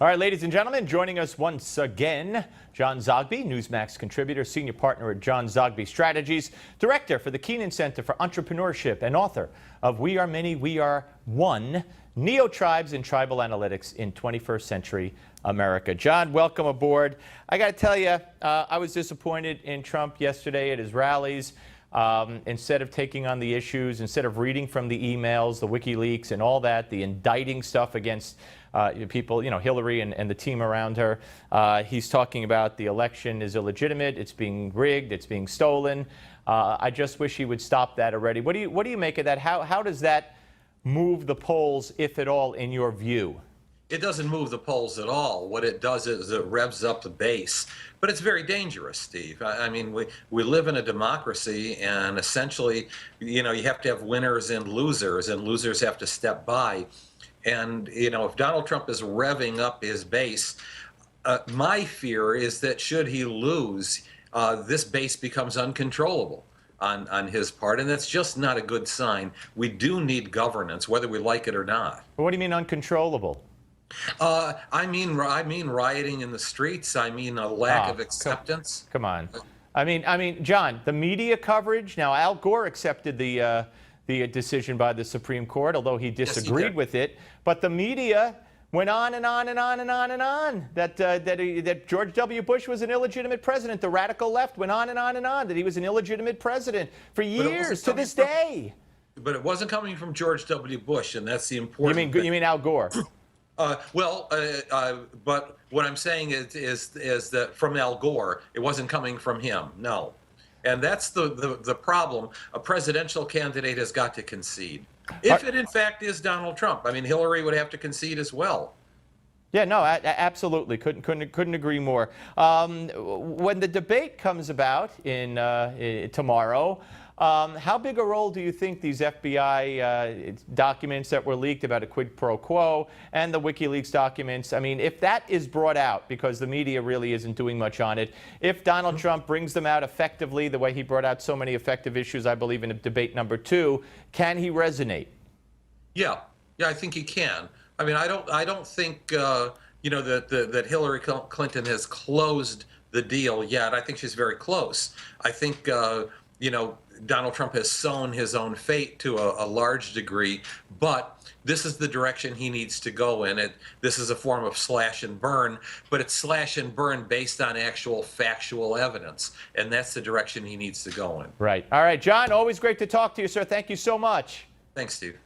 All right, ladies and gentlemen, joining us once again, John Zogby, Newsmax contributor, senior partner at John Zogby Strategies, director for the Keenan Center for Entrepreneurship, and author of We Are Many, We Are One, Neo-Tribes and Tribal Analytics in 21st Century America. John, welcome aboard. I got to tell you, I was disappointed in Trump yesterday at his rallies. Instead of taking on the issues, instead of reading from the emails, the WikiLeaks and all that, the indicting stuff against people, Hillary and the team around her, he's talking about the election is illegitimate, it's being rigged, it's being stolen. I just wish he would stop that already. What do you make of that? How does that move the polls, if at all, in your view? It doesn't move the polls at all. What it does is it revs up the base. But it's very dangerous, Steve. I mean, we live in a democracy, and essentially, you have to have winners and losers have to step by. And, if Donald Trump is revving up his base, my fear is that should he lose, this base becomes uncontrollable on his part, and that's just not a good sign. We do need governance, whether we like it or not. What do you mean uncontrollable? I mean rioting in the streets. I mean a lack of acceptance. Come on. I mean, John, the media coverage. Now, Al Gore accepted the decision by the Supreme Court, although he disagreed with it. But the media went on and on and on and on and on that George W. Bush was an illegitimate president. The radical left went on and on and on that he was an illegitimate president for years to this day. But it wasn't coming from George W. Bush, and that's the important. You mean Al Gore? But what I'm saying is that from Al Gore, it wasn't coming from him. No. And that's the problem. A presidential candidate has got to concede. If it in fact is Donald Trump, I mean, Hillary would have to concede as well. Yeah, no, absolutely. Couldn't agree more. When the debate comes about in tomorrow, how big a role do you think these FBI documents that were leaked about a quid pro quo and the WikiLeaks documents, I mean, if that is brought out, because the media really isn't doing much on it, if Donald Trump brings them out effectively, the way he brought out so many effective issues, I believe, in debate number 2, can he resonate? Yeah, I think he can. I mean, I don't think that Hillary Clinton has closed the deal yet. I think she's very close. I think Donald Trump has sown his own fate to a large degree, but this is the direction he needs to go in. This is a form of slash and burn, but it's slash and burn based on actual factual evidence, and that's the direction he needs to go in. Right. All right, John, always great to talk to you, sir. Thank you so much. Thanks, Steve.